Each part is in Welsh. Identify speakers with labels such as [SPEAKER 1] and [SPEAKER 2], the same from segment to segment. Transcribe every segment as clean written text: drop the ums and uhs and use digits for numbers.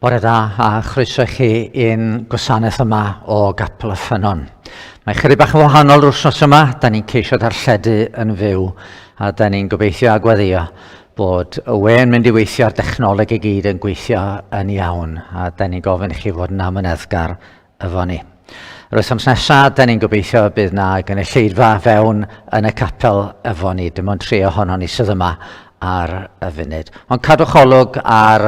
[SPEAKER 1] Bore da a chroeso chi i'n gwasanaeth yma o Capel y Ffynnon. Mae chydig bach yn wahanol wrthnos yma, da ni'n ceisio darlledu yn fyw a da ni'n gobeithio a gweddio bod y we'n mynd i weithio ar dechnoleg i gyd yn gweithio yn iawn a da ni'n gofyn i chi fod yn amyneddgar efo ni. Yr wythnos nesaf, da ni'n gobeithio bydd na gynulleidfa fewn yn y capel efo ni, dim ond 3 ohono ni sydd yma ar y funud. Ond cadwch olwg ar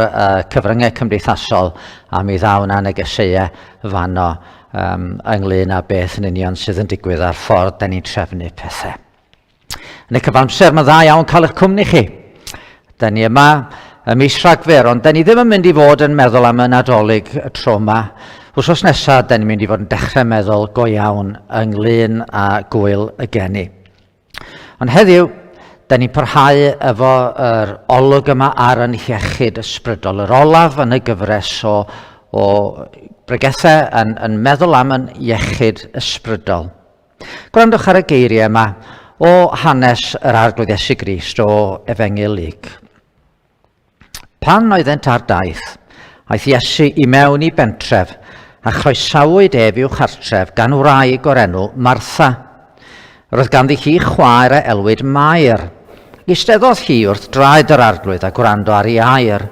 [SPEAKER 1] cyfryngau cymdeithasol a mi ddaw na negeseuau fanno ynglyn â beth yn union sydd yn digwydd ar ffordd da ni'n trefnu pethau. Yn y cyfamser, mae dda iawn cael eich cwmni chi. Da ni yma ym mis Rhagfyr, ond da ni ddim yn mynd i fod yn meddwl am y Nadolig y tro yma. Wsos nesaf, da ni'n mynd i fod yn dechrau meddwl go iawn ynglyn â gwyl y geni. Ond heddiw, da ni'n parhau efo yr olwg yma ar yn iechyd ysbrydol, yr olaf yn y gyfres o bregethau yn meddwl am yn iechyd ysbrydol. Gwrandwch ar y geiriau yma o hanes yr arglwydd Iesu Grist o Efengyl Lug. Pan oeddent ar daith, aeth Iesu i mewn i bentref a chroesawyd ef i'w chartref gan wraig o'r enw Martha. Roedd ganddi hi chwaer a elwyd Mair. Eisteddodd hi wrth draed yr arglwydd a gwrando ar ei air,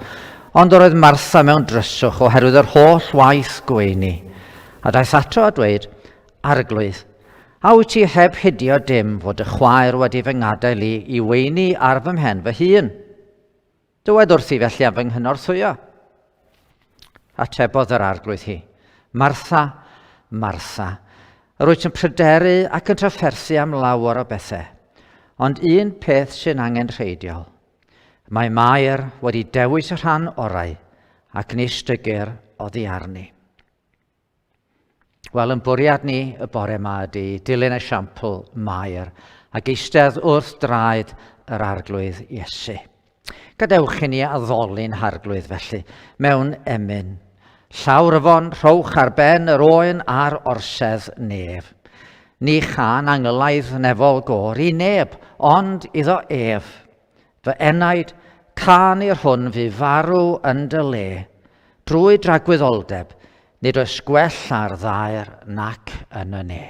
[SPEAKER 1] ond roedd Martha mewn dryswch oherwydd yr holl waith gweini. A daeth ato a dweud, Arglwydd, a wyt ti heb hydio dim fod y chwaer wedi fy ngadael i weini ar fy mhen fy hun? Dywed wrthi felly am fy nghynorthwyo? Atebodd yr arglwydd hi, Martha, Martha, rwyt yn pryderu ac yn trafferthu am lawer o bethau. Ond un peth sy'n angen rheidiol. Mae Mair wedi dewis y rhan orau ac ni stygur oddi arni. Wel, yn bwriad ni y bore yma ydy dilyn esiampl Mair ac eistedd wrth draed yr arglwydd Iesu. Gadewch i ni addoli'n arglwydd felly mewn emyn. Llawr yfon rhowch ar ben yr oen a'r orsedd nef. Ni chan angylaidd nefol gor i neb, ond iddo ef. Fy enaid, can i'r hwn fu farw yn dy le. Drwy dragwyddoldeb, nid oes gwell ar ddaer nac yn y ne.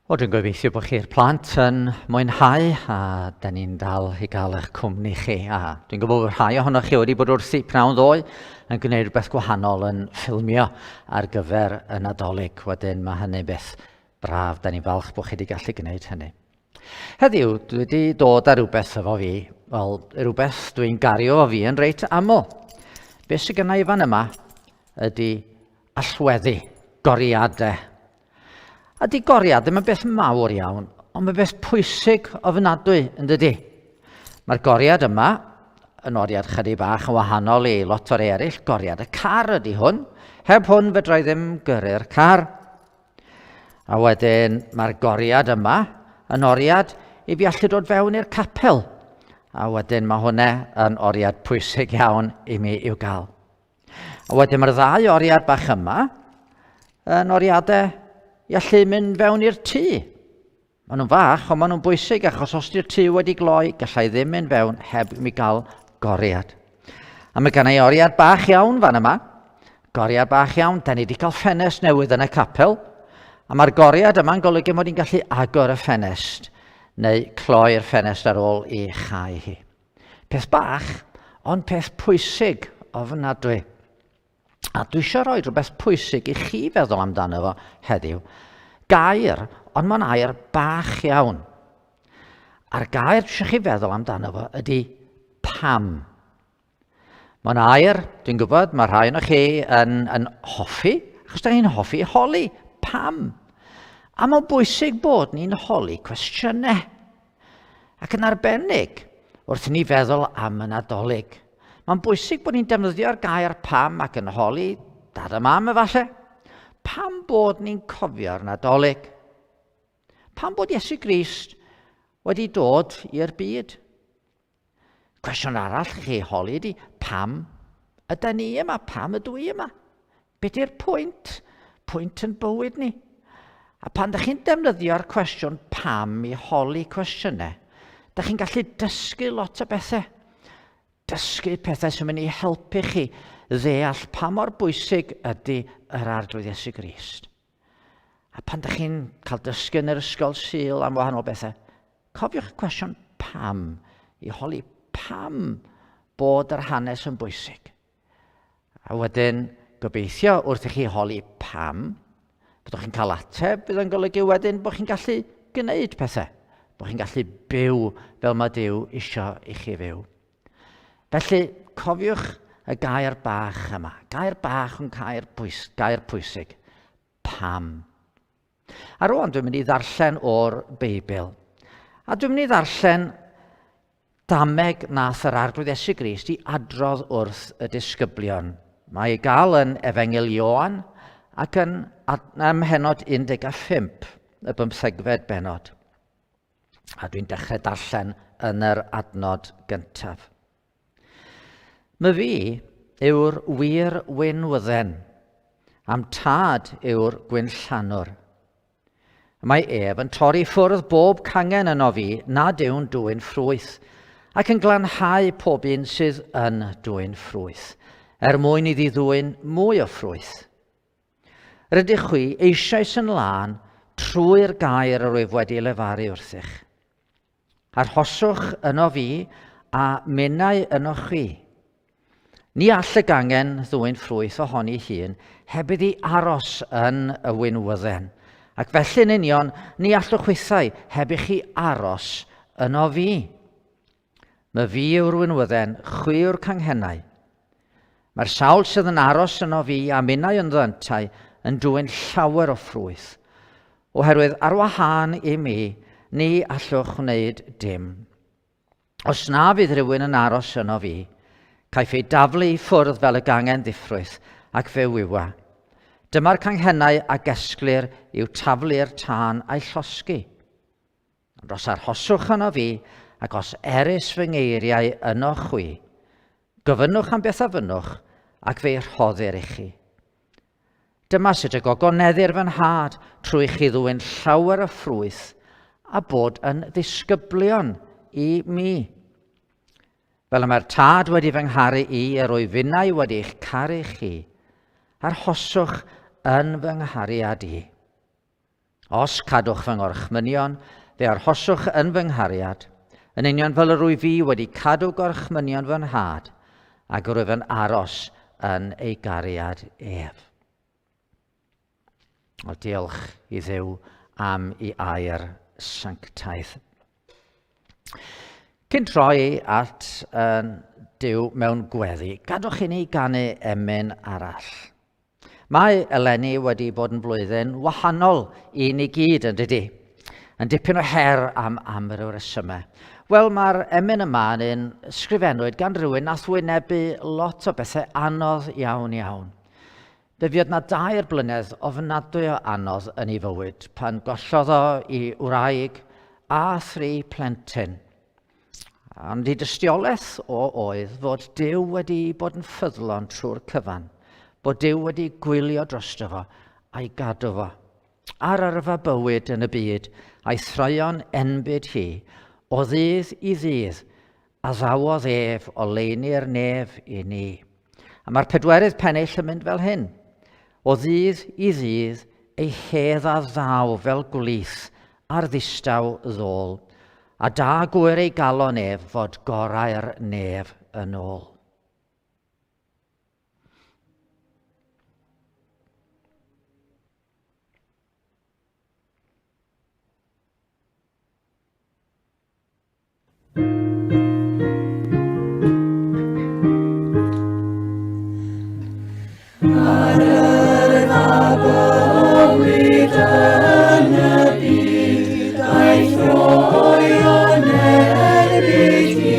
[SPEAKER 1] Dwi'n gobeithio bod chi'r plant yn mwynhau a da ni'n dal i gael eich cwmni chi. A dwi'n gwybod bod rhai ohonoch chi wedi bod wrthi pnawn ddoe yn gwneud rhywbeth gwahanol yn ffilmio ar gyfer y Nadolig. Wedyn mae hynny beth braf. Da ni'n falch bod chi wedi gallu gwneud hynny. Heddiw, dwi wedi dod â rhywbeth efo fi. Wel, rhywbeth dwi'n gario o fi yn reit aml. Beth sydd gynnau fan yma ydy allweddi, goriadau. A di goriad ddim yn beth mawr iawn, ond mae beth pwysig ofnadwy yn dydy. Mae'r goriad yma yn oriad chydig bach yn wahanol i lot o'r eraill. Goriad y car ydy hwn. Heb hwn fedra i ddim gyrru'r car. A wedyn mae'r goriad yma yn oriad i fi allu dod fewn i'r capel. A wedyn mae hwnna yn oriad pwysig iawn i mi i'w gael. A wedyn mae'r ddau oriad bach yma yn oriadau i allu mynd fewn i'r tŷ. Maen nhw'n fach, ond maen nhw'n bwysig, achos os di'r tŷ wedi gloi, gallai ddim mynd fewn heb mi gael goriad. A mae gen i oriad bach iawn fan yma. Goriad bach iawn, da ni wedi cael ffenest newydd yn y capel. A mae'r goriad yma'n golygu mod i'n gallu agor y ffenest, neu cloi'r ffenest ar ôl i chau hi. Peth bach, ond peth pwysig ofnadwy. A dwi eisiau rhoi rhywbeth pwysig i chi feddwl amdano fo heddiw. Gair, ond mae'n air bach iawn. A'r gair dwi eisiau chi feddwl amdano fo ydy pam. Mae'n air, dwi'n gwybod, mae rhai o'ch chi yn hoffi, achos da ni'n hoffi holi. Pam. A mae'n bwysig bod ni'n holi cwestiynau. Ac yn arbennig wrth ni feddwl am y Nadolig. Mae'n bwysig bod ni'n defnyddio'r gair pam ac yn holi dad a mam efallai. Pam bod ni'n cofio'r Nadolig? Pam bod Iesu Grist wedi dod i'r byd? Cwestiwn arall i chi holi ydy, pam yda ni yma? Pam ydw i yma? Be di'r pwynt? Pwynt yn bywyd ni. A pan ydych chi'n defnyddio'r cwestiwn pam i holi cwestiynau, ydych chi'n gallu dysgu lot o bethau. Dysgu pethau sy'n mynd i helpu chi ddeall pa mor bwysig ydy yr arglwydd Iesu Grist. A pan ydych chi'n cael dysgu yn yr ysgol Sul am wahanol bethau, cofiwch y cwestiwn pam, i holi pam bod yr hanes yn bwysig. A wedyn, gobeithio wrth i chi holi pam, byddwch chi'n cael ateb, bydd yn golygu wedyn bod chi'n gallu gwneud pethau, bod chi'n gallu byw fel mae Duw isio i chi fyw. Felly, cofiwch y gair bach yma. Gair bach yn gair pwysig. Pam. A rwan dwi'n mynd i ddarllen o'r Beibl. A dwi'n mynd i ddarllen dameg nath yr arglwydd Iesu Grist i adrodd wrth y disgyblion. Mae ei gael yn Efengil Ioan ac yn ymhenod 15, y 15fed benod. A dwi'n dechrau darllen yn yr adnod gyntaf. My fi yw'r wir wynwydden, am tad yw'r gwynllanwr. Mae ef yn torri ffwrdd bob cangen yno fi nad yw'n dwyn ffrwyth, ac yn glanhau pob un sydd yn dwyn ffrwyth, mwyn iddi ddwyn mwy o ffrwyth. Rydych chi eisoes yn lân trwy'r gair yr wyf wedi lefaru wrthych. Arhoswch yno fi a minnau yno chi. Ni all y gangen ddwyn ffrwyth ohoni hun heb iddi aros yn y wynwydden, ac felly'n union ni allwch chwythau heb i chi aros yno fi. My fi yw'r wynwydden, chwi yw'r canghennau. Mae'r sawl sydd yn aros yno fi a minnau yn ddantau yn dwyn llawer o ffrwyth, oherwydd ar wahân i mi ni allwch wneud dim. Os na fydd rhywun yn aros yno fi, caiff ei daflu i ffwrdd fel y gangen ddiffrwyth ac fe wywa. Dyma'r canghennau a gesglir yw taflu'r tân a'i llosgi. Ond os arhoswch yno fi ac os erys fy ngeiriau yno chwi, gofynnwch am beth a fynnwch ac fe rhoddir i chi. Dyma sut y gogoneddir fy nhad trwy chi ddwyn llawer o ffrwyth a bod yn ddisgyblion i mi. Fel mae'r tad wedi fy ngharu i roi finnau wedi eich caru chi, arhoswch yn fy nghariad i. Os cadwch fy ngorchmynion, fe arhoswch yn fy nghariad, yn union fel yr wyf fi wedi cadw gorchmynion fy nhad, ac rwyf yn aros yn ei gariad ef. O diolch i Dduw am ei air sanctaidd. Cyn troi at Duw mewn gweddi, gadwch i ni ganu emyn arall. Mae eleni wedi bod yn blwyddyn wahanol i ni gyd yn dydy, yn dipyn o her am yr resymau. Wel, mae'r emyn yma yn ysgrifennwyd gan rywun nath wynebu lot o bethau anodd iawn iawn. Fe fuodd na 2 blynedd ofnadwy o anodd yn ei fywyd pan gollodd o i wraig a 3 plentyn. Ond ei dystiolaeth oedd fod Duw wedi bod yn ffyddlon trwy'r cyfan, bod Duw wedi gwylio drosto fo a'i gadw fo. Ar yrfa bywyd yn y byd, a'i throion enbyd hi, o ddydd i ddydd, a ddawodd ef o leini'r nef i ni. A mae'r 4 pennill yn mynd fel hyn. O ddydd i ddydd, ei hedda ddaw fel gwlith ar ddistaw ddôl, a da gwyr ei galon ef fod gorau'r nef yn ôl.
[SPEAKER 2] Ar yrfa bywyd yn y byd, a'i throi o'n erbyn hi,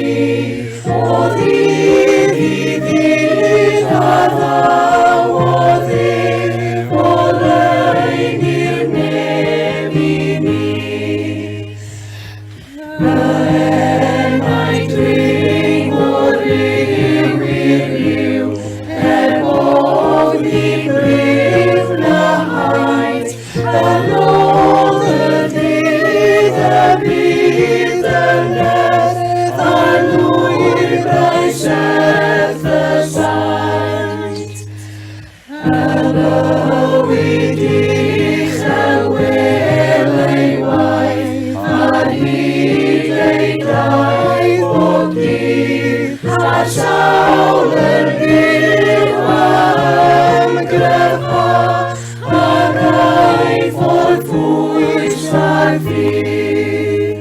[SPEAKER 2] o ddydd i ddydd a ddawodd ef o leini'r nef i ni. Mae dring o ryw i'r ryw, bod ni'n brif na haid, yn ôl y dydd y bydd yn nerth, a nwy'r braesedd y saint. Yn bywyd uchel wel ei waith, ar hyd ei daith bob dydd, a sawl yn byw ymgryfha, a rhaid fod pwys ar fydd.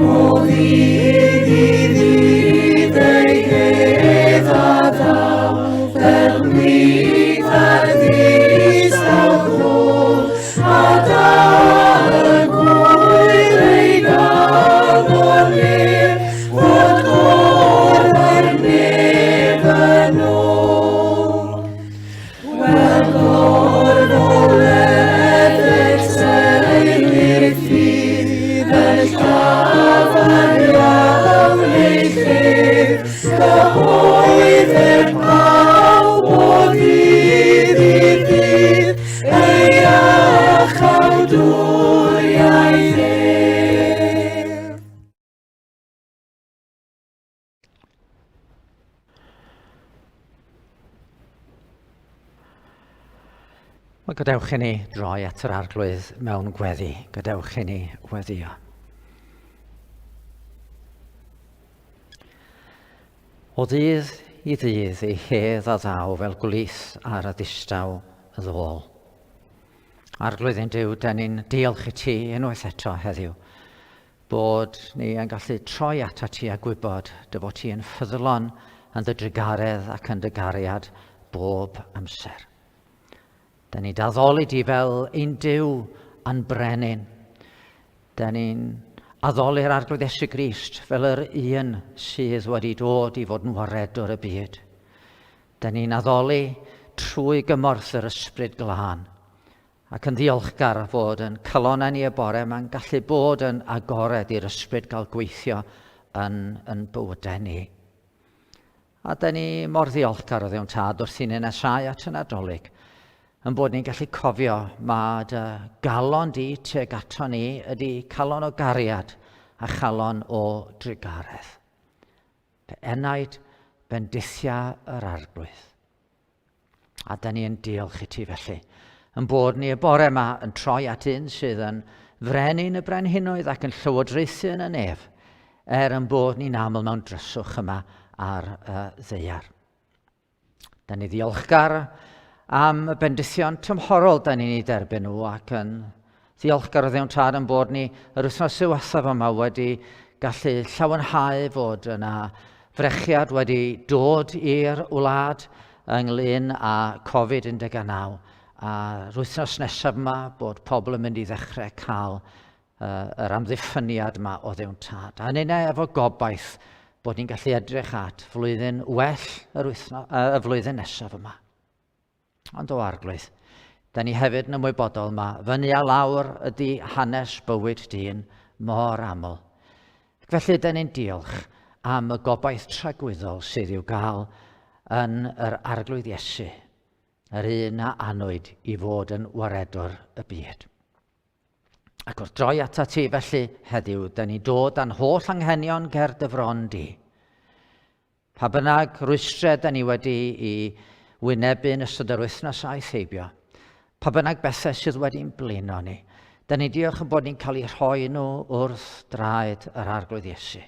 [SPEAKER 2] O ddydd i ddydd ei hedda ddaw, fel gwlydd ar ddistaw ddôl, a da y gwyr ei galon ef, fod gorau'r nef yn ôl. Wel o'r foleddyg seilir ffydd, yn llafan iawn ei chef, cyhoedder pawb o ddydd i ddydd, ei achawdwriaeth ef.
[SPEAKER 1] Wel, gadewch i ni droi at yr arglwydd mewn gweddi. Gadewch i ni weddio. O ddydd i ddydd ei hedd a ddaw fel gwlith ar y ddistaw y ddôl. Arglwydd ein Duw, da ni'n diolch i ti unwaith eto heddiw, bod ni yn gallu troi ata ti a gwybod dy fod ti yn ffyddlon yn dy drigaredd ac yn dy gariad bob amser. Da ni'n addoli di fel ein Duw yn brenin. Da ni'n addoli'r arglwydd Iesu Grist fel yr un sydd wedi dod i fod yn waredwr y byd. Da ni'n addoli trwy gymorth yr ysbryd glân, ac yn ddiolchgar fod yn calonau ni y bore mae'n gallu bod yn agored i'r ysbryd gael gweithio yn bywydau ni. A da ni mor ddiolchgar o Dduw Tad wrth i ni nesau at y Nadolig, yn bod ni'n gallu cofio mae dy galon di tuag ato ni ydy calon o gariad a chalon o drigaredd. Fe enaid bendithia yr arglwydd. A da ni'n diolch i ti felly Yn bod ni y bore yma yn troi at un sydd yn frenin y brenhinoedd ac yn llywodraethu yn y nef, yn bod ni'n aml mewn dryswch yma ar ddeiar. Da ni ddiolchgar am y bendithion tymhorol da ni'n ei derbyn nhw ac yn ddiolchgar o ddewn tad yn bod ni yr wythnos ddiwethaf yma wedi gallu llawenhau fod yna frechiad wedi dod i'r wlad ynglyn â Covid-19 a'r wythnos nesaf yma bod pobl yn mynd i ddechrau cael yr amddiffyniad yma o ddewn tad. A hynny efo gobaith bod ni'n gallu edrych at flwyddyn well y flwyddyn nesaf yma. Ond o arglwydd, da ni hefyd yn ymwybodol yma, fyny a lawr ydy hanes bywyd dyn mor aml. Felly, da ni'n diolch am y gobaith tragwyddol sydd i'w gael yn yr arglwydd Iesu, yr un a anwyd i fod yn waredwr y byd. Ac wrth droi ata ti felly heddiw, da ni dod â'n holl anghenion ger dy fron di. Pa bynnag rwystrau da ni wedi i wynebu yn ystod yr wythnos a'i theibio, pa bynnag bethau sydd wedi'n blino ni, da ni diolch yn bod ni'n cael eu rhoi nhw wrth draed yr arglwydd Iesu.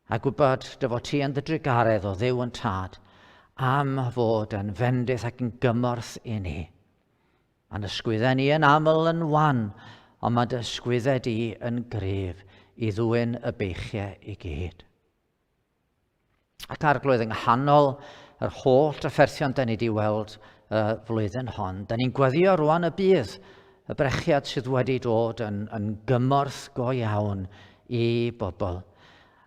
[SPEAKER 1] A gwybod dy fod ti yn dy drigaredd o Dduw yn tad, am fod yn fendith ac yn gymorth i ni. A'n ysgwyddau ni yn aml yn wan, ond mae dy ysgwyddau di yn gryf i ddwyn y beichiau i gyd. Ac arglwydd yng nghanol yr holl trafferthion da ni wedi weld y flwyddyn hon, da ni'n gweddio rwan y bydd y brechiad sydd wedi dod yn gymorth go iawn i bobl.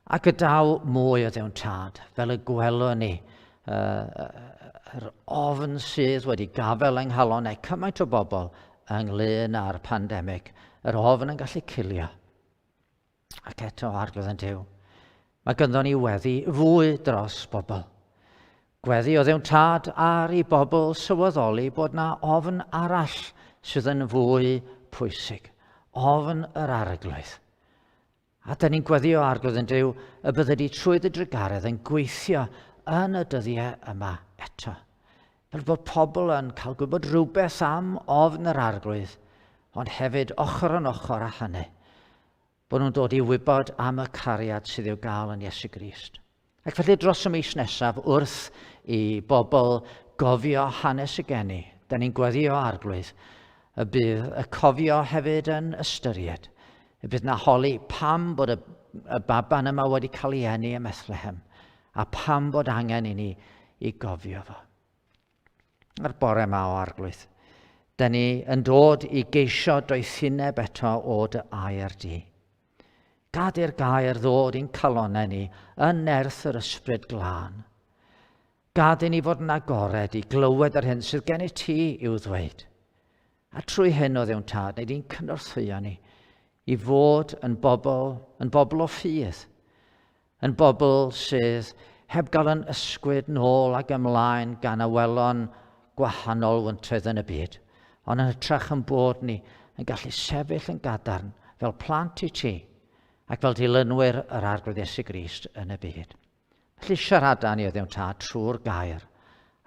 [SPEAKER 1] Ac y daw mwy o ddewn tad, fel y gwelwn ni, yr ofn sydd wedi gafel yng nghalonnau cymaint o bobl ynglyn â'r pandemig, yr ofn yn gallu cilio. Ac eto arglwydd yn Duw, mae gynddon ni weddi fwy dros bobl. Gweddi o ddewn tad ar i bobl sylweddoli bod na ofn arall sydd yn fwy pwysig, ofn yr arglwydd. A da ni'n gweddio arglwydd yn Duw y bydde di trwy dy drigaredd yn gweithio yn y dyddiau yma eto. Fel bod pobl yn cael gwybod rhywbeth am ofn yr arglwydd, ond hefyd ochr yn ochr â hynny, bod nhw'n dod i wybod am y cariad sydd i'w gael yn Iesu Grist. Ac felly dros y mis nesaf wrth i bobl gofio hanes y geni, da ni'n gweddio arglwydd, y bydd y cofio hefyd yn ystyried, y bydd na holi pam bod y baban yma wedi cael ei eni ym Methlehem, a pam bod angen i ni i gofio fo. Ar bore yma o arglwydd, da ni yn dod i geisio doethineb eto o dy air di. Gad i'r gair ddod i'n calonnau ni yn nerth yr ysbryd glân. Gad i ni fod yn agored i glywed yr hyn sydd gen i ti i'w ddweud. A trwy hyn o ddewn tad, neu di'n cynorthwyo ni i fod yn bobl o ffydd, yn bobl sydd heb gael yn ysgwyd nôl ac ymlaen gan awelon gwahanol wyntoedd yn y byd, ond yn hytrach yn bod ni yn gallu sefyll yn gadarn fel plant i ti ac fel dilynwyr yr arglwydd Iesu Grist yn y byd. Felly siarada ni o ddewn tad trwy'r gair,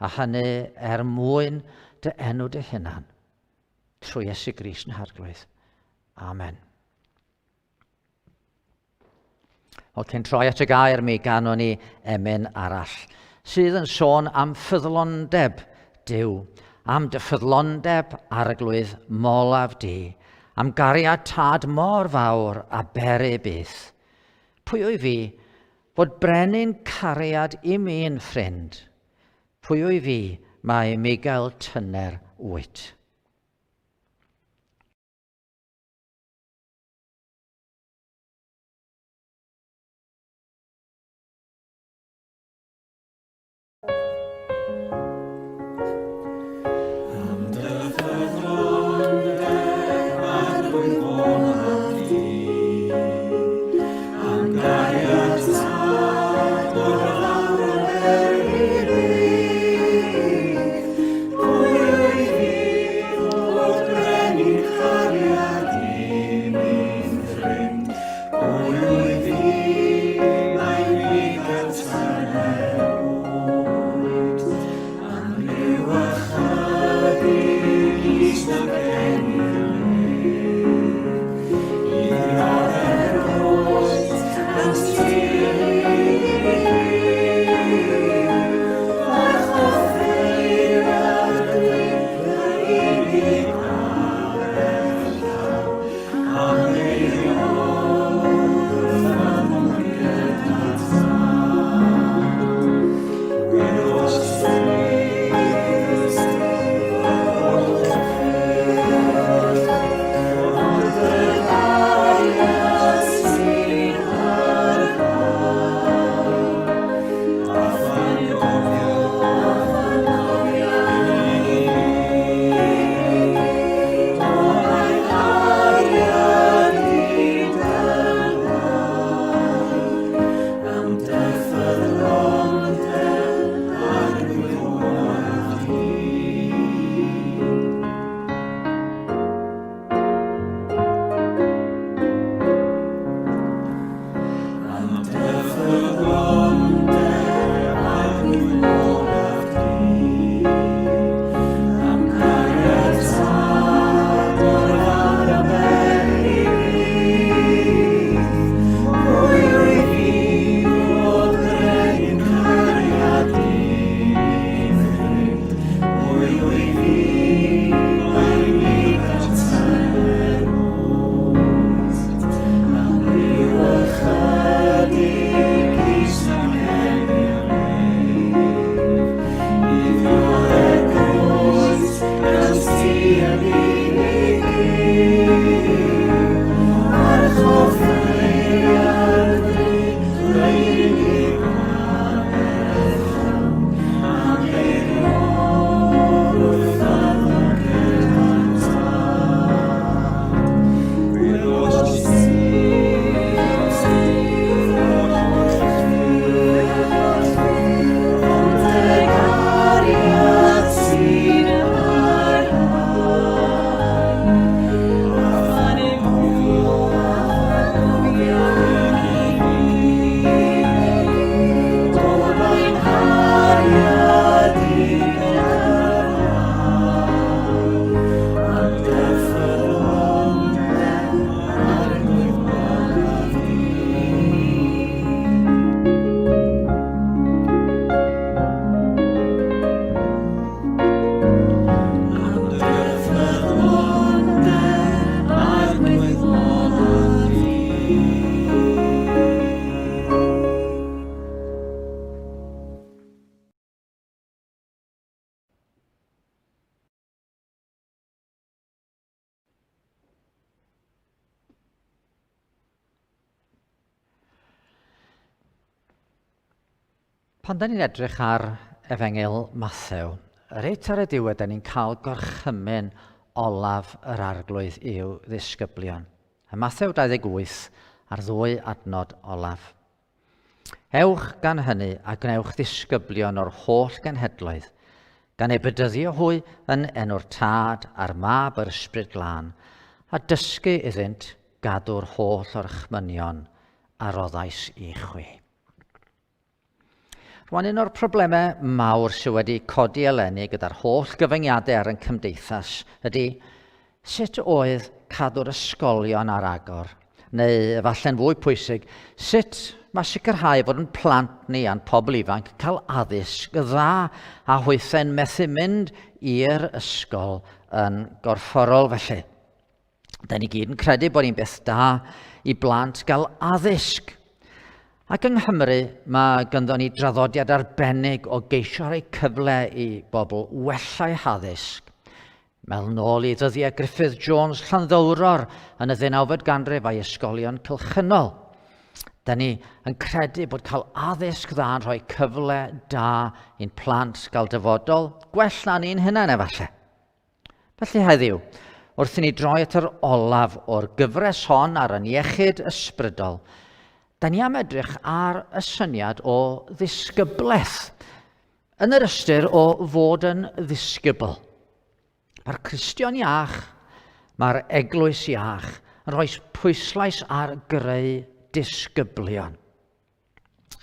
[SPEAKER 1] a hynny mwyn dy enw dy hunan, trwy Iesu Grist yn arglwydd. Amen. Wel, cyn troi at y gair, mi ganon ni emyn arall, sydd yn sôn am ffyddlondeb Duw, am dy ffyddlondeb arglwydd molaf di, am gariad tad mor fawr a bere byth. Pwy o'i fi fod brenin cariad i mi'n ffrind? Pwy o'i fi mae mi gael tyner wyt?
[SPEAKER 2] Pwy
[SPEAKER 1] Pan da ni'n edrych ar Efengil Mathew, reit ar y diwedd da ni'n cael gorchymyn olaf yr arglwydd i'w ddisgyblion. Y Mathew 28 ar 2 adnod olaf. Ewch gan hynny a gnewch ddisgyblion o'r holl genhedloedd, gan ei bydyddio hwy yn enw'r Tad a'r Mab yr Ysbryd Glân, a dysgu iddynt gadw'r holl o'r chmynion a roddais i chwi. Rwan un o'r problemau mawr sydd wedi codi eleni gyda'r holl gyfyngiadau ar ein cymdeithas ydy sut oedd cadw'r ysgolion ar agor, neu efallai'n fwy pwysig, sut mae sicrhau fod yn plant ni a'n pobl ifanc cael addysg dda a hwythen methu mynd i'r ysgol yn gorfforol felly. Da ni gyd yn credu bod ni'n beth da i blant gael addysg. Ac yng Nghymru mae ganddo ni draddodiad arbennig o geisio rhoi cyfle i bobl wella'u haddysg. Mewn nôl i ddyddiau Gruffydd Jones Llanddowror yn y 19fed ganrif a'i ysgolion cylchynol. Da ni yn credu bod cael addysg dda yn rhoi cyfle da i'n plant gael dyfodol, gwell na ni'n hynny efallai. Felly heddiw, wrth i ni droi at yr olaf o'r gyfres hon ar yn iechyd ysbrydol, da ni am edrych ar y syniad o ddisgyblaeth, yn yr ystyr o fod yn ddisgybl. Mae'r Cristion iach, mae'r eglwys iach yn rhoi pwyslais ar greu disgyblion.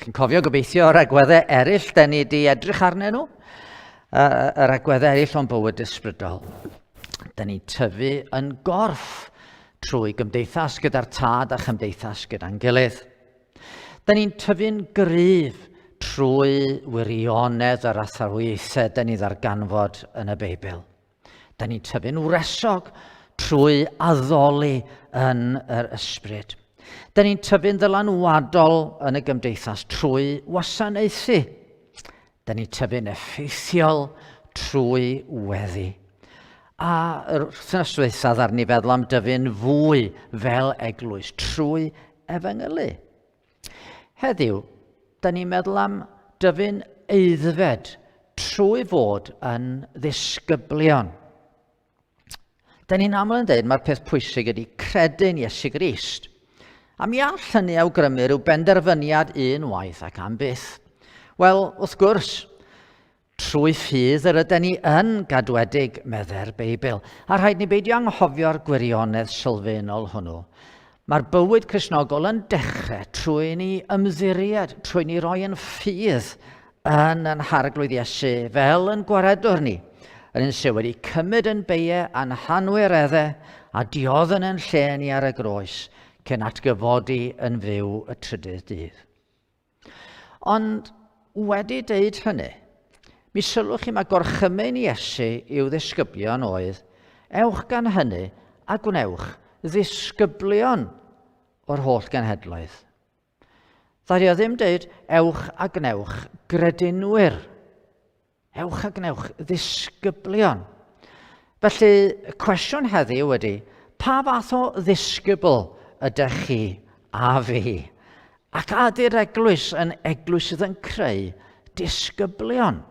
[SPEAKER 1] Chi'n cofio gobeithio yr agweddau eraill da ni wedi edrych arnyn nhw? Yr agweddau eraill o'n bywyd ysbrydol. Da ni'n tyfu yn gorff trwy gymdeithas gyda'r tad a chymdeithas gyda'n gilydd. Da ni'n tyfu'n gryf trwy wirionedd yr athrwythau da ni ddarganfod yn y Beibl. Da ni'n tyfu'n wresog trwy addoli yn yr ysbryd. Da ni'n tyfu'n ddylanwadol yn y gymdeithas trwy wasanaethu. Da ni'n tyfu'n effeithiol trwy weddi. A yr wythnos ddiwethaf ddaru ni feddwl am dyfu'n fwy fel eglwys trwy efengylu. Heddiw, da ni'n meddwl am dyfu'n eiddfed trwy fod yn ddisgyblion. Da ni'n aml yn dweud mae'r peth pwysig ydy credu'n Iesu Grist. A mi all hynny awgrymu rhyw benderfyniad unwaith ac am byth. Wel, wrth gwrs, trwy ffydd yr ydyn ni yn gadwedig medde'r Beibl, a rhaid ni beidio anghofio'r gwirionedd sylfaenol hwnnw. Mae'r bywyd Cristnogol yn dechrau trwy ni ymddiried, trwy ni roi yn ffydd yn harglwydd Iesu fel yn gwaredwr ni, yn un sydd wedi cymryd yn beie a'n hanwireddau a diodd yn lle ni ar y groes cyn atgyfodi yn fyw y trydydd dydd. Ond wedi deud hynny, mi sylwch chi mae gorchymyn Iesu i'w ddisgyblion oedd, ewch gan hynny a gwnewch ddisgyblion o'r holl genhedloedd. Ddaru o ddim deud, ewch a gnewch gredinwyr. Ewch a gnewch ddisgyblion. Felly, y cwestiwn heddiw ydy, pa fath o ddisgybl ydych chi a fi? Ac ady'r eglwys yn eglwys sydd yn creu disgyblion.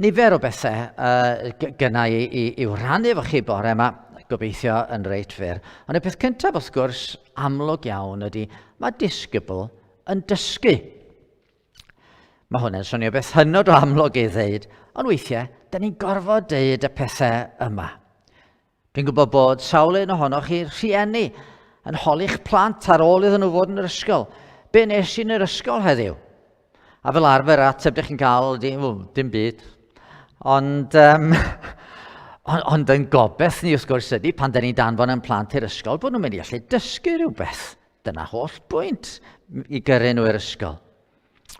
[SPEAKER 1] Nifer o bethau gyna i'w rannu efo chi bore yma, gobeithio yn reit fyr. Ond y peth cyntaf wrth gwrs amlwg iawn ydy, mae disgybl yn dysgu. Mae hwnna'n swnio beth hynod o amlwg i ddeud, ond weithiau, da ni'n gorfod deud y pethau yma. Dwi'n gwybod bod sawl un ohonoch chi rhieni yn holi'ch plant ar ôl iddyn nhw fod yn yr ysgol. Be nes i yn yr ysgol heddiw? A fel arfer ateb ydych chi'n cael, dim byd. Ond yn gobeith ni wrth gwrs ydy pan da ni'n danfon yn plant i'r ysgol bod nhw'n mynd i allu dysgu rhywbeth. Dyna holl bwynt i gyrru nhw i'r ysgol.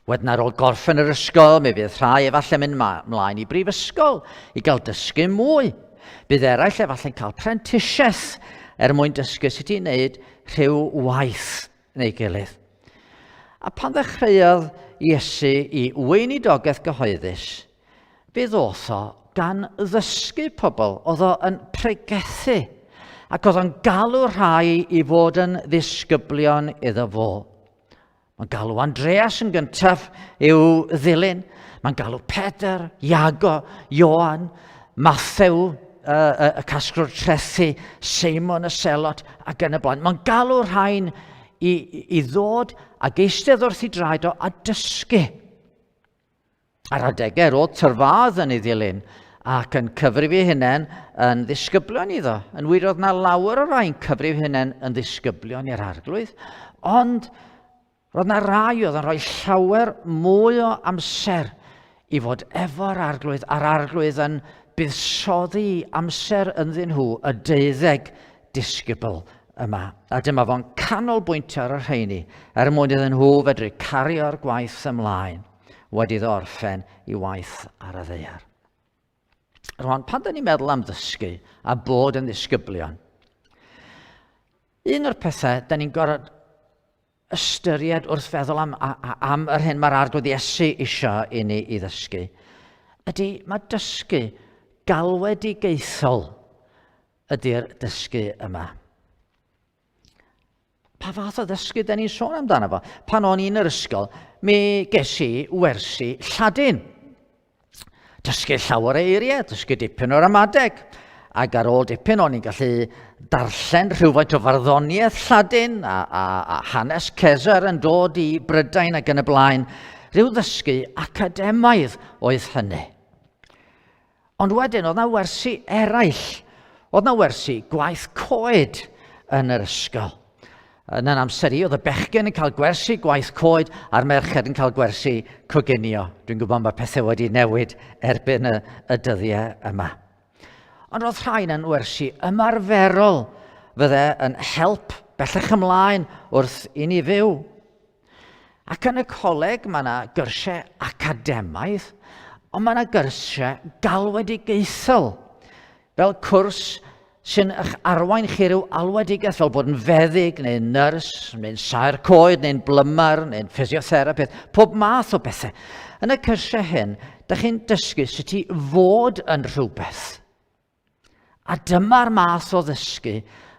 [SPEAKER 1] Wedyn ar ôl gorffen yr ysgol, mi fydd rhai efallai mynd mlaen i brifysgol i gael dysgu mwy. Bydd eraill efallai'n cael prentisiaeth mwyn dysgu sut i wneud rhyw waith neu gilydd. A pan ddechreuodd Iesu i weinidogaeth gyhoeddus, fe ddoth o gan ddysgu pobl, oedd o yn pregethu, ac oedd o'n galw rhai i fod yn ddisgyblion iddo fo. Mae'n galw Andreas yn gyntaf i'w ddilyn. Mae'n galw Pedr, Iago, Ioan, Mathew, y casglwr trethu, Seimon y Selot ac yn y blaen. Mae'n galw rhain i ddod ac eistedd wrth ei draed o a dysgu. Ar adegau roedd tyrfadd yn ei ddilyn ac yn cyfrif ei hunain yn ddisgyblion iddo. Yn wir oedd na lawer o rai'n cyfrif ei hunain yn ddisgyblion i'r arglwydd, ond roedd na rai oedd yn rhoi llawer mwy o amser i fod efo'r arglwydd, a'r arglwydd yn buddsoddi amser ynddyn nhw y 12 disgybl yma. A dyma fo'n canolbwyntio ar y rheini mwyn iddyn nhw fedru cario'r gwaith ymlaen wedi ddorffen i waith ar y ddaear. Rwan, pan da ni'n meddwl am ddysgu a bod yn ddisgyblion, un o'r pethau da ni'n gorfod ystyried wrth feddwl am yr hyn mae'r arglwydd Iesu isio i ni i ddysgu, ydy mae dysgu galwedigaethol ydy'r dysgu yma. Pa fath o ddysgu da ni'n sôn amdano fo? Pan o'n i'n yr ysgol, mi ges i wersi Lladin. Dysgu llawer o eiriau, dysgu dipyn o'r ramadeg. Ac ar ôl dipyn o'n i'n gallu darllen rhywfaint o farddoniaeth Lladin a hanes Cesar yn dod i Brydain ac yn y blaen. Ryw ddysgu academaidd oedd hynny. Ond wedyn oedd na wersi eraill. Oedd na wersi gwaith coed yn yr ysgol. Yn amser i, oedd y bechgyn yn cael gwersi gwaith coed a'r merched yn cael gwersi coginio. Dwi'n gwybod mae pethau wedi newid erbyn y dyddiau yma. Ond roedd rhain yn wersi ymarferol fydde yn help bellach ymlaen wrth i ni fyw. Ac yn y coleg mae yna gyrsiau academaidd, ond mae yna gyrsiau galwedigaethol, fel cwrs sy'n eich arwain chi rhyw alwedigaeth fel bod yn feddyg, neu'n nyrs, neu'n saer coed, neu'n blymar, neu'n physiotherapydd, pob math o bethau. Yn y cyrsiau hyn, ydych chi'n dysgu sut i fod yn rhywbeth. A dyma'r math o ddysgu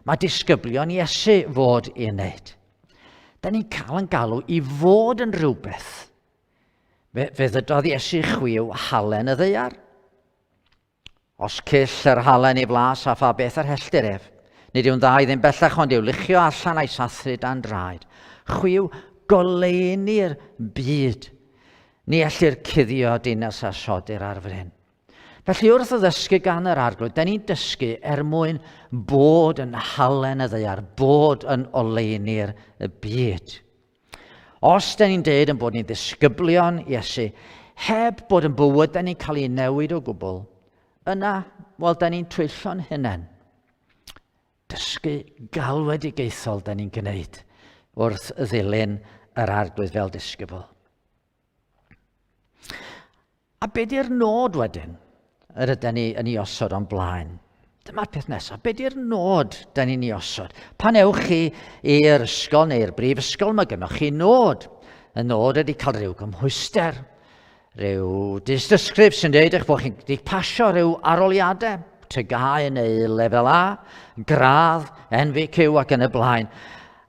[SPEAKER 1] mae disgyblion Iesu fod i'n wneud. Da ni'n cael yn galw i fod yn rhywbeth. Fe ddydodd Iesu chwiw halen y ddaear. Os cyll yr halen i flas a pha beth ar helltir ef, nid yw'n dda i ddim bellach ond i'w luchio allan a'i sathru dan draed. Chwiw goleini'r byd, ni ellir cuddio dinas a sodir ar fryn. Felly wrth y ddysgu gan yr arglwydd, da ni'n dysgu mwyn bod yn halen y ddaear, bod yn oleini'r byd. Os da ni'n deud yn bod ni'n ddisgyblion Iesu, heb bod yn bywyd da ni'n cael ei newid o gwbl, yna, wel, da ni'n twyllo'n hunain. Dysgu galwedigaethol da ni'n gwneud wrth ddilyn yr arglwydd fel disgybl. A be di'r nod wedyn? Yr ydyn ni yn ei osod o'n blaen. Dyma'r peth nesaf. Be di'r nod da ni'n ei osod? Pan ewch chi i'r ysgol neu'r brifysgol, mae gennych chi nod. Y nod ydy cael rhyw gymhwyster, rhyw dysdysgrif sy'n deud eich bod chi'n wedi pasio rhyw aroliadau, tygau neu lefel A, gradd, NVQ ac yn y blaen.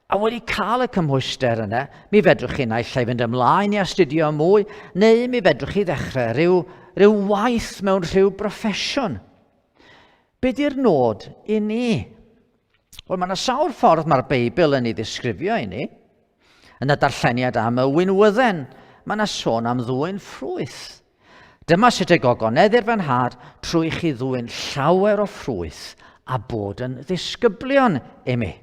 [SPEAKER 1] A wedi cael y cymhwyster yna, mi fedrwch chi naill ai fynd ymlaen i astudio mwy, neu mi fedrwch chi ddechrau rhyw waith mewn rhyw broffesiwn. Be di'r nod i ni? Wel, mae yna sawl ffordd mae'r Beibl yn ei ddisgrifio i ni. Yn y darlleniad am y winwydden, mae yna sôn am ddwyn ffrwyth. Dyma sut y gogoneddir fy nhad trwy chi ddwyn llawer o ffrwyth a bod yn ddisgyblion i mi.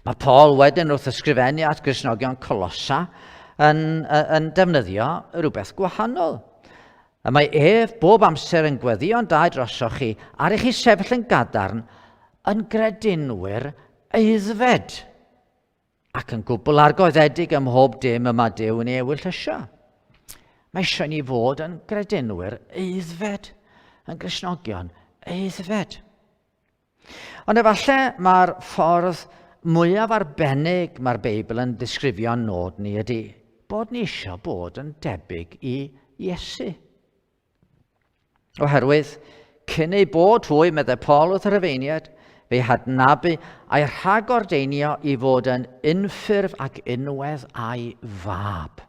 [SPEAKER 1] Mae Paul wedyn wrth ysgrifennu at Gristnogion Colossa yn defnyddio rhywbeth gwahanol. A mae ef bob amser yn gweddio'n da drosoch chi ar eich chi sefyll yn gadarn yn gredinwyr eiddfed ac yn gwbl argoddedig ym mhob dim yma Duw yn ei ewyllysio. Mae eisiau ni fod yn gredinwyr eiddfed, yn Gristnogion eiddfed. Ond efallai mae'r ffordd mwyaf arbennig mae'r Beibl yn disgrifio'n nod ni ydy bod ni eisiau bod yn debyg i Iesu. Oherwydd, cyn ei bod hwy, meddai Paul wrth yr Efeiniad, fe'i hadnabu a'i rhagordeinio i fod yn unffurf ac unwedd a'i fab.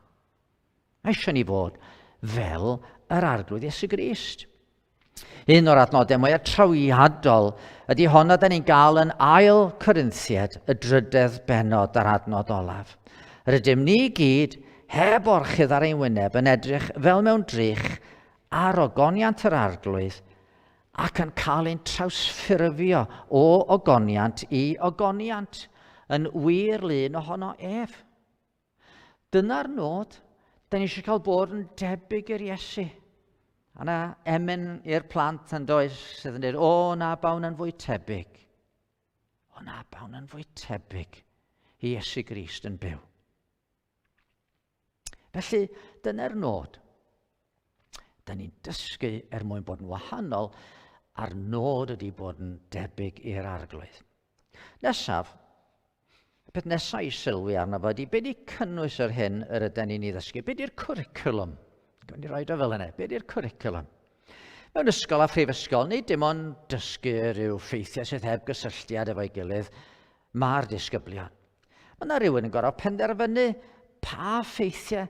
[SPEAKER 1] Mae eisiau ni fod fel yr arglwydd Iesu Grist. Un o'r adnodau mwyaf trawiadol ydy honna da ni'n gael yn ail Corinthiaid, y 3 bennod ar adnod olaf. Rydym ni gyd, heb orchydd ar ein wyneb, yn edrych fel mewn drych ar ogoniant yr arglwydd ac yn cael ein trawsffurfio o ogoniant i ogoniant, yn wir lun ohono ef. Dyna'r nod, da ni eisiau cael bod yn debyg i'r Iesu. Yna emyn i'r plant yn does sydd yn dweud, o na bawn yn fwy tebyg. O na bawn yn fwy tebyg i Iesu Grist yn byw. Felly, dyna'r nod. Da ni'n dysgu mwyn bod yn wahanol, a'r nod ydy bod yn debyg i'r arglwydd. Nesaf, y peth nesaf i sylwi arno fo ydy, be di cynnwys yr hyn yr ydyn ni'n ei ddysgu? Be di'r cwricwlwm? Gwyn i roed o fel yna. Be di'r cwricwlwm? Mewn ysgol a phrifysgol, nid dim ond dysgu rhyw ffeithiau sydd heb gysylltiad efo'i gilydd, mae'r disgyblion. Mae yna rhywun yn gorfod penderfynu pa ffeithiau,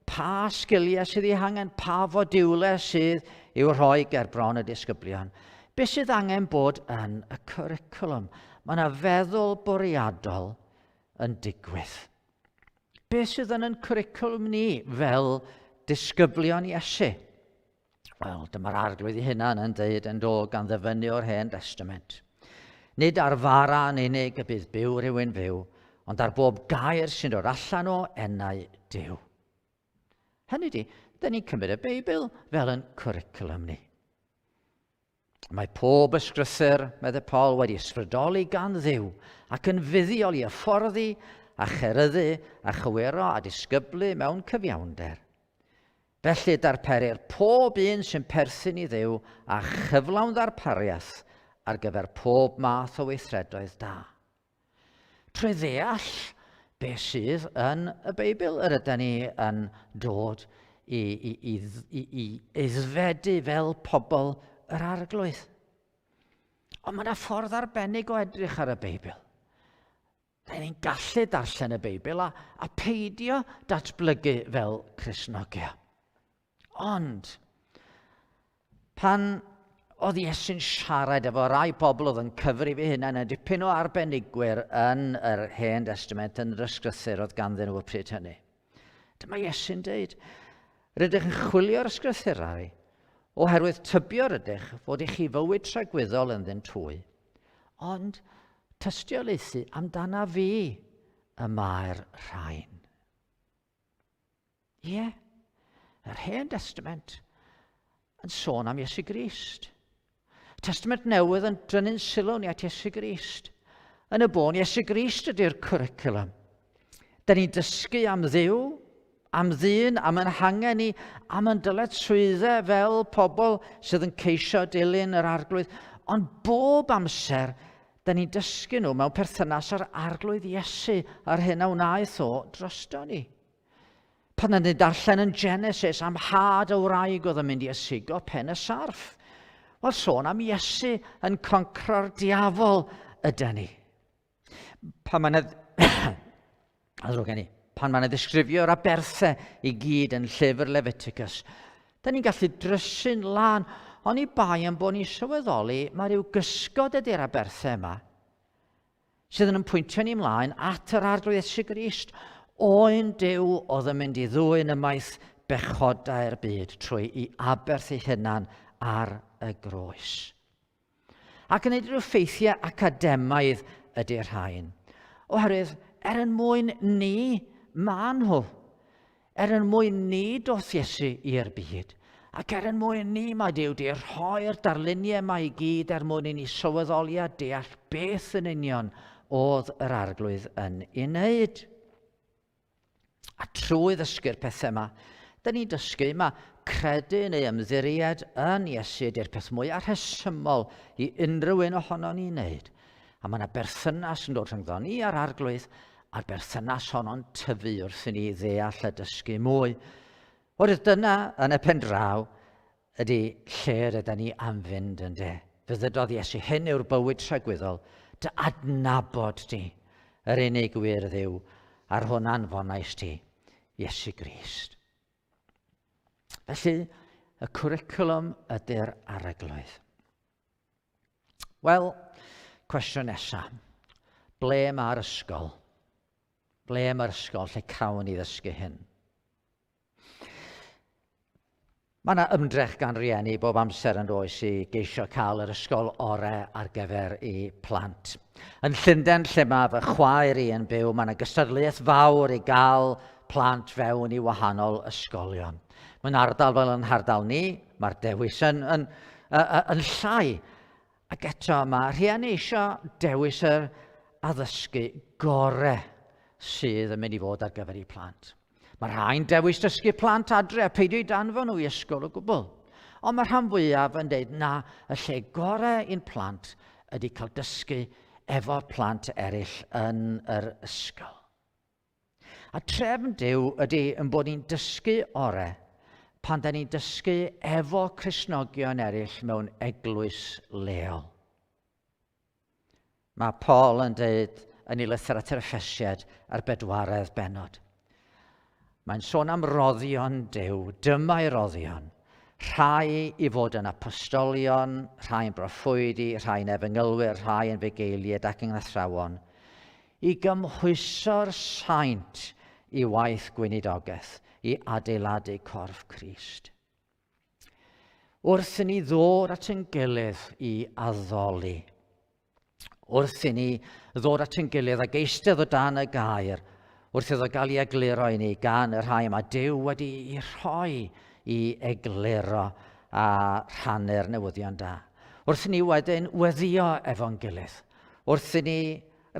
[SPEAKER 1] pa sgiliau sydd ei hangen, pa fodiwlau sydd i'w rhoi ger bron y disgyblion. Be sydd angen bod yn y cwricwlwm? Mae yna feddwl bwriadol yn digwydd. Be sydd yn cwricwlwm ni fel disgyblion Iesu? Wel, dyma'r arglwydd ei hunan yn dweud yn dod gan ddyfynu o'r Hen Testament. Nid ar fara yn unig y bydd byw rhywun fyw, ond ar bob gair sy'n dod allan o enau Duw. Hynny ydy, da ni'n cymryd y Beibl fel yn cwricwlwm ni. Mae pob ysgrythyr, medde Paul, wedi ysbrydoli gan Dduw ac yn fuddiol i hyfforddi a cheryddu a chywiro a disgyblu mewn cyfiawnder. Felly darperir pob un sy'n perthyn i Dduw a chyflawn ddarpariaeth ar gyfer pob math o weithredoedd da. Trwy ddeall beth sydd yn y Beibl, yr ydyn ni yn dod i aeddfedu fel pobl yr arglwydd. Ond mae yna ffordd arbennig o edrych ar y Beibl. Da ni'n gallu darllen y Beibl a peidio datblygu fel Cristnogion. Ond, pan oedd Iesu'n siarad efo rai pobl oedd yn cyfri fi hynna yn dipyn o arbenigwyr yn yr Hen Testament yn yr ysgrythyr oedd ganddyn nhw y pryd hynny. Dyma Iesu'n dweud, rydych yn chwilio'r ysgrythurau oherwydd tybio rydych fod eich fywyd tragwyddol yn ddyn twy. Ond tystiolaethu amdana fi y mae'r rhain. Ie. Yr Hen Testament yn sôn am Iesu Grist. Testament newydd yn drynu'n sylw ni at Iesu Grist. Yn y bôn, Iesu Grist ydy'r cwricwlwm. Da ni'n dysgu am Dduw, am ddyn, am yn hangen ni, am yn dyletswyddau fel pobl sydd yn ceisio dilyn yr arglwydd. Ond bob amser, da ni'n dysgu nhw mewn perthynas ar arglwydd Iesu ar hyn a wnaeth o drosto ni. Pan ydy'n darllen yn Genesis am had o wraig oedd yn mynd i ysugo pen y sarff. Wel, sôn am Iesu yn concro'r diafol ydy ni. Pan mae'n ddisgrifio'r aberthau i gyd yn llyfr Leviticus, da ni'n gallu drysu'n lan, ond i bai am bod ni'n sylweddoli, mae rhyw gysgod ydy'r aberthau yma, sydd yn pwyntio ni ymlaen at yr arglwydd Iesu Grist. Oen Duw oedd yn mynd i ddwyn ymaith bechodau'r byd trwy i aberth ei hunan ar y groes. Ac yn edrych ffeithiau academaidd ydy'r rhain. Oherwydd, mwyn ni maen nhw. Mwyn ni doth Iesu i'r byd. Ac mwyn ni mae Duw di rhoi'r darluniau yma i gyd mwyn i ni sylweddoli a deall beth yn union oedd yr arglwydd yn ei wneud. A trwy ddysgu'r pethau yma, da ni'n dysgu mae credu neu ymddiried yn Iesu ydy'r peth mwyaf rhesymol i unrhyw un ohono ni'n wneud. A mae yna berthynas yn dod rhyngddo ni a'r arglwydd, a'r berthynas honno'n tyfu wrth i ni ddeall a dysgu mwy. Oherwydd dyna yn y pen draw ydy lle rydyn ni am fynd yn de, Fe ddydodd Iesu, hyn yw'r bywyd tragwyddol, dy adnabod ti, yr unig wir Dduw, a'r hwn anfonais ti, Iesu Grist. Felly, y cwricwlwm ydy'r arglwydd. Wel, cwestiwn nesaf. Ble mae'r ysgol? Ble mae'r ysgol lle cawn ni ddysgu hyn? Mae yna ymdrech gan rieni bob amser yn oes i geisio cael yr ysgol orau ar gyfer i plant. Yn Llundain, lle mae fy chwaer i yn byw, mae yna gystadleuaeth fawr i gael plant fewn i wahanol ysgolion. Mae'n ardal fel yn hardal ni, mae'r dewis yn llai. Ac eto mae rhieni eisiau dewis yr addysgu gorau sydd yn mynd i fod ar gyfer i plant. Mae rhain dewis dysgu plant adre a peidio i danfon nhw i ysgol o gwbl. Ond mae rhan fwyaf yn dweud na, y lle gorau i'n plant ydy cael dysgu efo plant eraill yn yr ysgol. A trefn Duw ydy yn bod ni'n dysgu orau pan da ni'n dysgu efo Cristnogion eraill mewn eglwys leol. Mae Paul yn dweud yn ei lythyr at yr Effesied ar 4 bennod. Mae'n sôn am roddion Duw, dyma'i roddion. Rhai i fod yn apostolion, rhai yn broffwydi, rhai yn efengylwyr, rhai yn fugeiliad ac yn athrawon, i gymhwyso'r saint i waith gweinidogaeth, i adeiladu corff Crist. Wrth i ni ddod at ein gilydd i addoli, wrth i ni ddod at ein gilydd ag eistedd o dan y gair, wrth iddo gael ei egluro i ni gan y rhai mae Duw wedi ei rhoi i egluro a rhannu'r newyddion da. Wrth i ni wedyn weddio efo'n gilydd, wrth i ni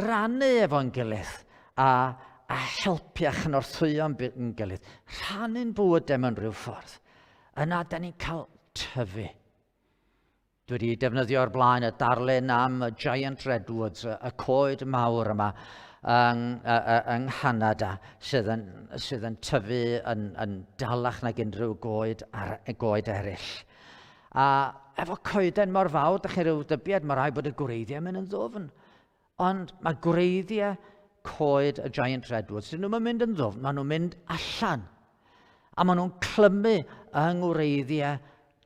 [SPEAKER 1] rannu efo'n gilydd a helpu a chynorthwyo'n gilydd, rhannu'n bywydau mewn rhyw ffordd. Yna, da ni'n cael tyfu. Dwi wedi defnyddio o'r blaen y darlun am y giant redwoods, y coed mawr yma yng Nghanada sydd yn tyfu yn dalach nag unrhyw goed eraill. A efo coeden mor fawr, da chi rhyw dybiad, mae rhaid bod y gwreiddiau mynd yn ddwfn. Ond mae gwreiddiau coed y giant redwoods, dyn nhw'n mynd yn ddwfn, maen nhw'n mynd allan. A maen nhw'n clymu yng ngwreiddiau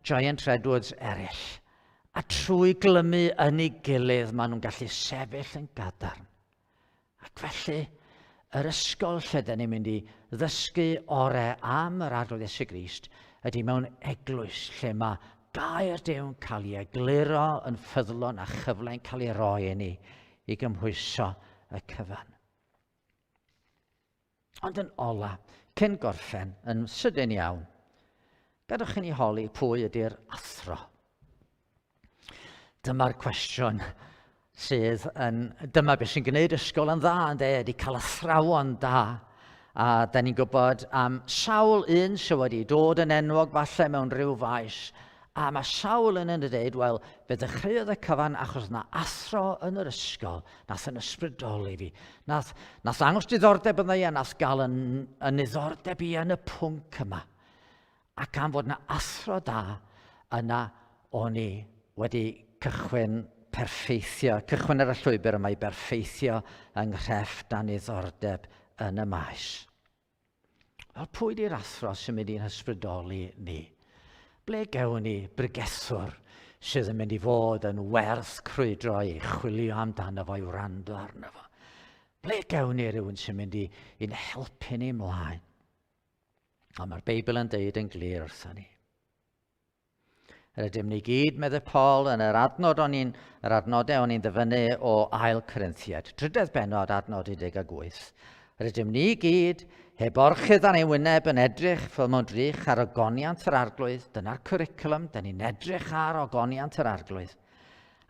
[SPEAKER 1] giant redwoods eraill. A trwy glymu yn ei gilydd, maen nhw'n gallu sefyll yn gadarn. Ac felly, yr ysgol lle da ni'n mynd i ddysgu orau am yr arglwydd Iesu Grist ydy mewn eglwys lle mae gair Duw'n cael ei egluro yn ffyddlon a chyfle'n cael ei roi i ni i gymhwyso y cyfan. Ond yn ola, cyn gorffen, yn sydyn iawn, gadwch i ni holi pwy ydy'r athro. Dyma'r cwestiwn sydd dyma beth sy'n gwneud ysgol yn dda, ydy cael athrawon da. A da ni'n gwybod am sawl un sydd wedi dod yn enwog falle mewn rhyw faes. A mae sawl yn dweud, wel, fe ddechreuodd y cyfan achos na athro yn yr ysgol, nath yn ysbrydoli fi. Nath angos diddordeb yna i, a nath gael yn ddiddordeb i yn y pwnc yma. Ac am fod na athro da, yna o'n i wedi cychwyn yr llwybr yma i berffeithio yng nghrefft a niddordeb yn y maes. Wel, pwy di'r athro sy'n mynd i'n hysbrydoli ni? Ble gewn ni bregethwr sydd yn mynd i fod yn werth crwydro i chwilio amdano fo i wrando arno fo? Ble gewn ni rhywun sy'n mynd i'n helpu ni ymlaen? Ond mae'r Beibl yn deud yn glir wrtho ni. Yr ydym ni gyd, medde Paul, yn yr adnodau o'n i'n ddyfynu o Ail Corinthiaid, 3 bennod adnod 18. Yr ydym ni gyd, heb orchydd ar ein wyneb yn edrych fel mewn drych ar ogoniant yr arglwydd, dyna'r cwricwlwm, da ni'n edrych ar ogoniant yr arglwydd,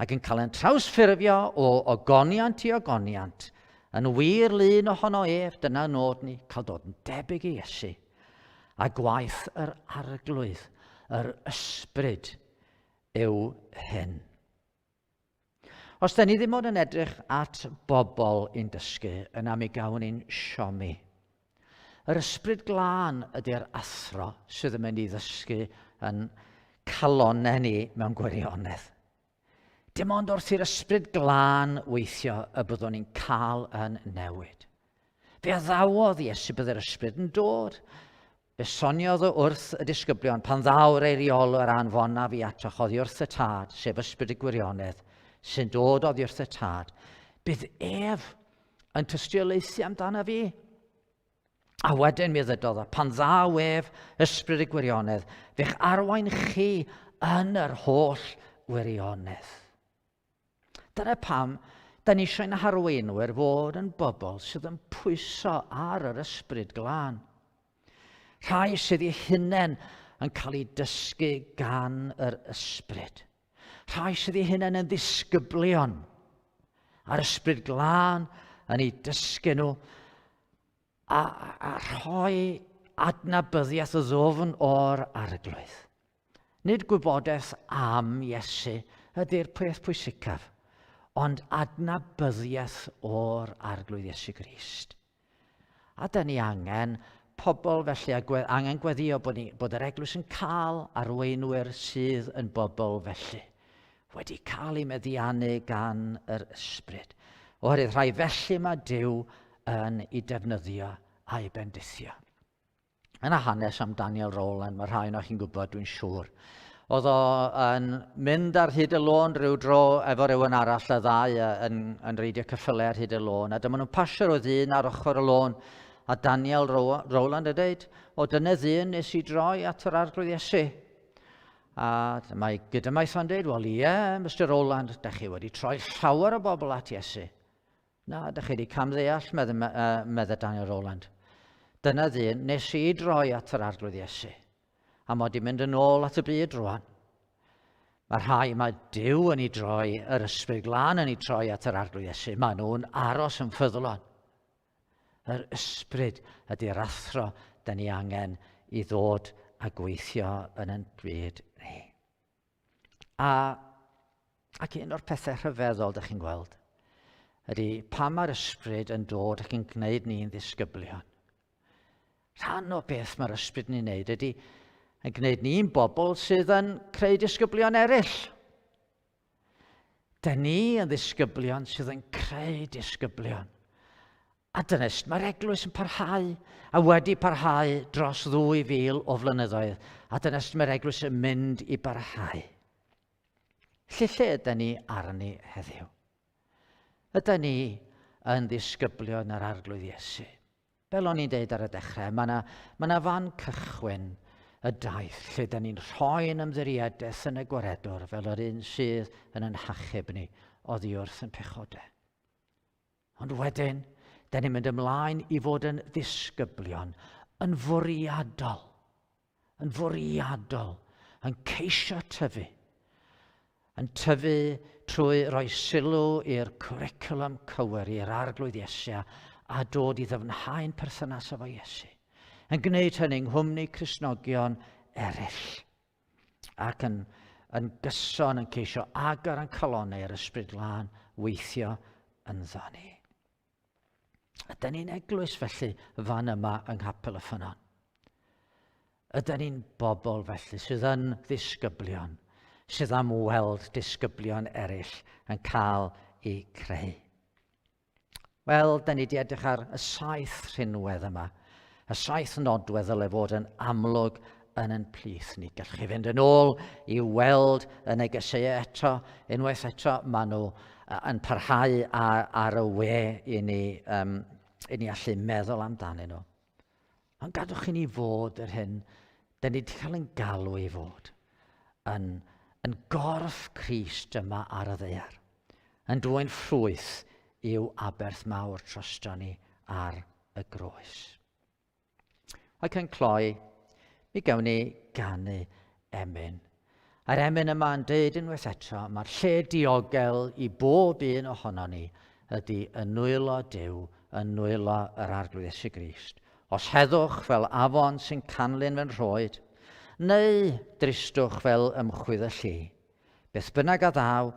[SPEAKER 1] ac yn cael ein trawsffurfio o ogoniant i ogoniant, yn wir lun ohono ef, dyna nod ni, cael dod yn debyg i Iesu, a gwaith yr arglwydd, yr ysbryd yw hyn. Os da ni ddim ond yn edrych at bobl i'n dysgu, yna mi gawn ni'n siomi. Yr ysbryd glân ydy'r athro sydd yn mynd i ddysgu yn calonnau ni mewn gwirionedd. Dim ond wrth i'r ysbryd glân weithio y byddwn ni'n cael yn newid. Fe addawodd Iesu bydd yr ysbryd yn dod. Fe soniodd o wrth y disgyblion pan ddawr ei reolwr anfonaf i atrach oddi wrth y tad, sef ysbryd y gwirionedd, sy'n dod oddi wrth y tad. Bydd ef yn tystiolaethu amdano fi. A wedyn mi ddydodd o, pan ddaw ef ysbryd y gwirionedd, fe'ch arwain chi yn yr holl wirionedd. Dyna pam, da ni eisiau'n harweinwyr fod yn bobl sydd yn pwyso ar yr ysbryd glân. Rhai sydd eu hunain yn cael ei dysgu gan yr ysbryd. Rhai sydd eu hunain yn ddisgyblion. A'r ysbryd glân yn ei dysgu nhw a rhoi adnabyddiaeth o ddofn o'r arglwydd. Nid gwybodaeth am Iesu ydy'r peth pwysicaf, ond adnabyddiaeth o'r arglwydd Iesu Grist. A da ni angen pobl felly, angen gweddio bod yr eglwys yn cael arweinwyr sydd yn bobl felly, wedi cael ei meddiannu gan yr ysbryd. Oherwydd rhai felly mae Duw yn ei defnyddio a'i bendithio. Yna hanes am Daniel Rowland, mae rhai o'ch chi'n gwybod, dwi'n siŵr. Oedd o yn mynd ar hyd y lôn rhyw dro efo rhywun arall y ddau yn reidio ceffylau ar hyd y lôn. A dyma nhw'n pasio o ddyn ar ochr y lôn. A Daniel Rowland yn dweud, o dyna ddyn nes i droi at yr arglwydd Iesu. A mae gydymaith o'n dweud, wel ie, Mr Rowland, da chi wedi troi llawer o bobl at Iesu. Na, da chi wedi camddeall, meddwl Daniel Rowland. Dyna ddyn nes i droi at yr arglwydd Iesu. A mae wedi mynd yn ôl at y byd rwan. Mae rhai mae Duw yn ei droi, yr ysbryd glân yn ei troi at yr arglwydd Iesu. Mae nhw'n aros yn ffyddlon. Yr ysbryd ydy'r athro da ni angen i ddod a gweithio yn ein byd ni. Ac un o'r pethau rhyfeddol da chi'n gweld ydy pam mae'r ysbryd yn dod ac yn gwneud ni'n ddisgyblion. Rhan o beth mae'r ysbryd ni'n neud ydy yn gwneud ni'n bobl sydd yn creu disgyblion eraill. Da ni yn ddisgyblion sydd yn creu disgyblion. A dynes, mae'r eglwys yn parhau a wedi parhau dros 2000 o flynyddoedd. A dynes, mae'r eglwys yn mynd i barhau. Lle ydy ni arni heddiw? Ydy ni yn ddisgyblion yr arglwydd Iesu? Fel o'n i'n deud ar y dechrau, mae 'na fan cychwyn y daith lle da ni'n rhoi'n ymddiriedeth yn y gwaredwr fel yr un sydd yn ein hachub ni oddi wrth yn pechodau. Ond wedyn, da ni'n mynd ymlaen i fod yn ddisgyblion, yn fwriadol, yn ceisio tyfu. Yn tyfu trwy roi sylw i'r cwricwlwm cywir, i'r arglwydd Iesu a dod i ddyfnhau'n perthynas efo Iesu. Yn gwneud hynny yng nghwmni Cristnogion eraill. Ac yn gyson yn ceisio agor yn calonnau yr ysbryd glân weithio ynddo ni. Ydyn ni'n eglwys felly fan yma yng Capel y Ffynnon? Ydyn ni'n bobl felly sydd yn ddisgyblion, sydd am weld disgyblion eraill yn cael eu creu? Wel, da ni wedi edrych ar y 7 rhinwedd yma, y 7 nodwedd ddyle fod yn amlwg yn ein plith ni. Gallwch chi fynd yn ôl i weld y negeseuau eto, unwaith eto maen nhw yn parhau ar y we i ni allu meddwl amdanyn nhw. Ond gadwch i ni fod yr hyn, da ni wedi cael ein galw i fod yn gorff Crist yma ar y ddaear, yn dwyn ffrwyth i'w aberth mawr trosto ni ar y groes. Ac yn cloi, mi gawn ni ganu emyn. A'r emyn yma yn deud unwaith eto, mae'r lle diogel i bob un ohono ni ydy yn nwylo Duw, yn nwylo yr arglwydd Iesu Grist. Os heddwch fel afon sy'n canlyn fe'n rhoed, neu dristwch fel ymchwydd y llu, beth bynnag a ddaw,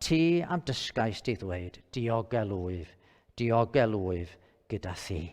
[SPEAKER 1] ti am dysgais di ddweud, diogel wyf gyda thi.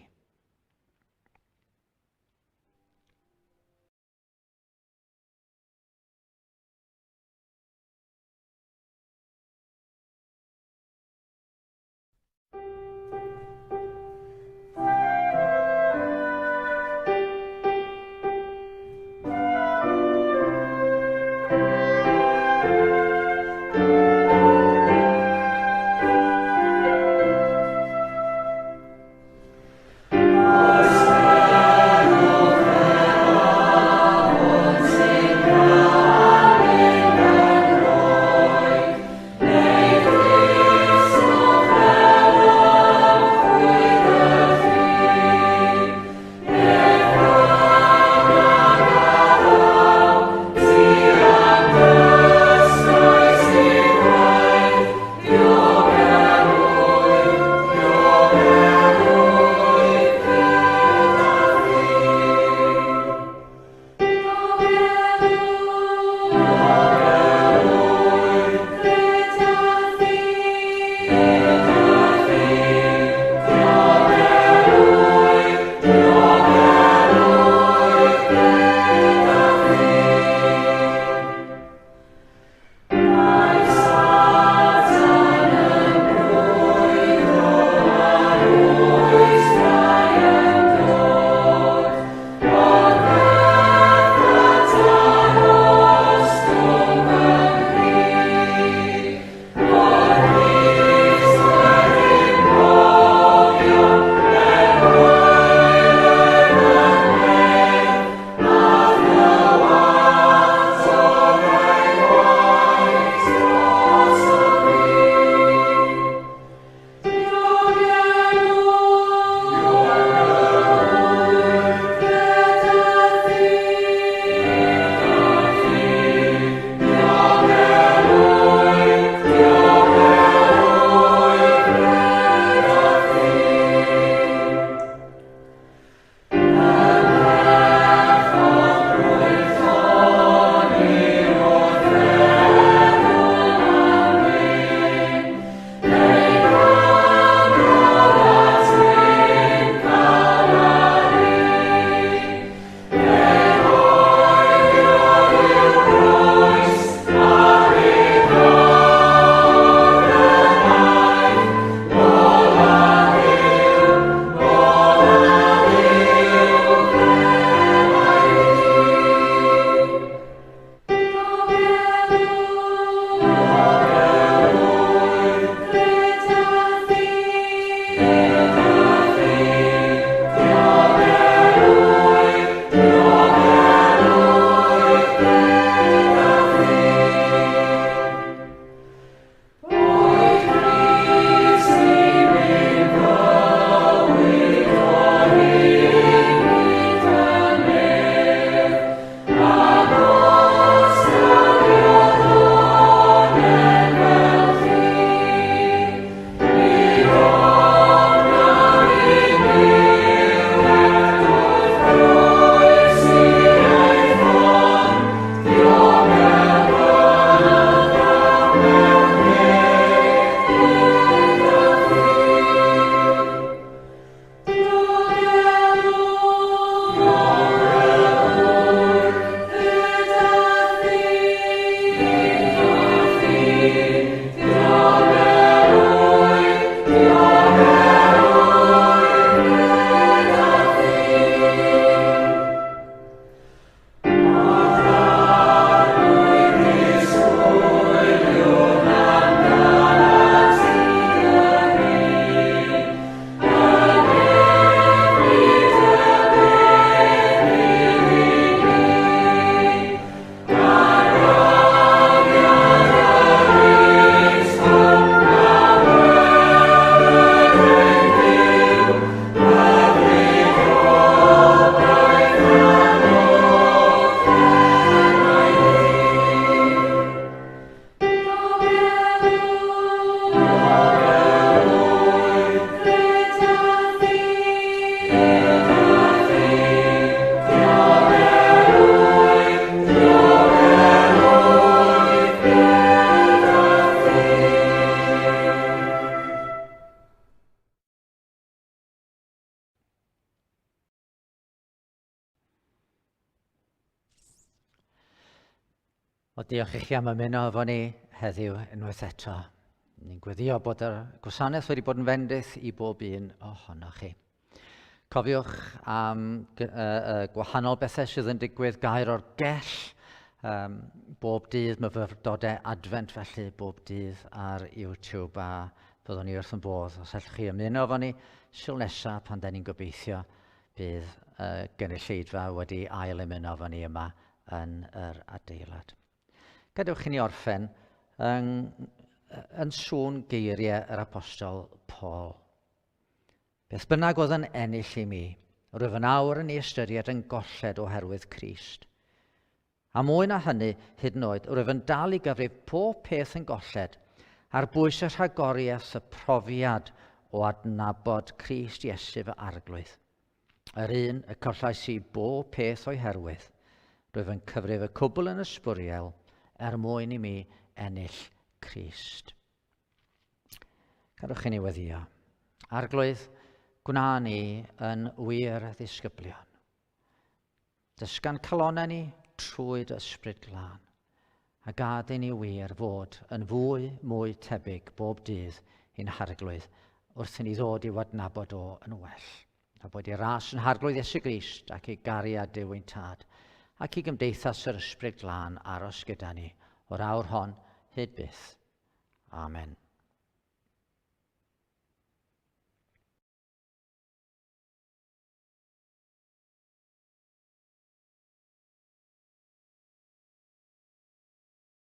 [SPEAKER 1] O diolch i chi am ymuno efo ni heddiw unwaith eto. Ni'n gweddio bod y gwasanaeth wedi bod yn fendith i bob un ohonoch chi. Cofiwch am gwahanol bethau sydd yn digwydd, gair o'r gell, bob dydd myfyrdodau advent felly, bob dydd ar YouTube, a byddwn ni wrth yn bodd os allwch chi ymuno efo ni sil nesaf pan da ni'n gobeithio bydd gynulleidfa wedi ail ymuno efo ni yma yn yr adeilad. Gadewch chi ni orffen yn sŵn geiriau yr apostol Paul. Beth bynnag oedd yn ennill i mi, rwyf yn awr yn ei ystyried yn golled oherwydd Crist. A mwy na hynny, hyd yn oed, rwyf yn dal i gyfrif pob peth yn golled ar bwys y rhagoriaeth y profiad o adnabod Crist Iesu fy arglwydd. Yr un y collais i bob peth o'i herwydd. Rwyf yn cyfrif y cwbl yn ysbwriel mwyn i mi ennill Crist. Gadwch chi ni weddio. Arglwydd, gwna ni yn wir ddisgyblion. Dysgan calonau ni trwy'r ysbryd glân, a gad i ni wir fod yn mwy tebyg bob dydd i'n harglwydd wrth i ni ddod i wadnabod o yn well. A bod i ras yn harglwydd Iesu Grist ac i gariad Duw ein Tad, ac i gymdeithas yr ysbryd glân aros gyda ni o'r awr hon hyd byth. Amen.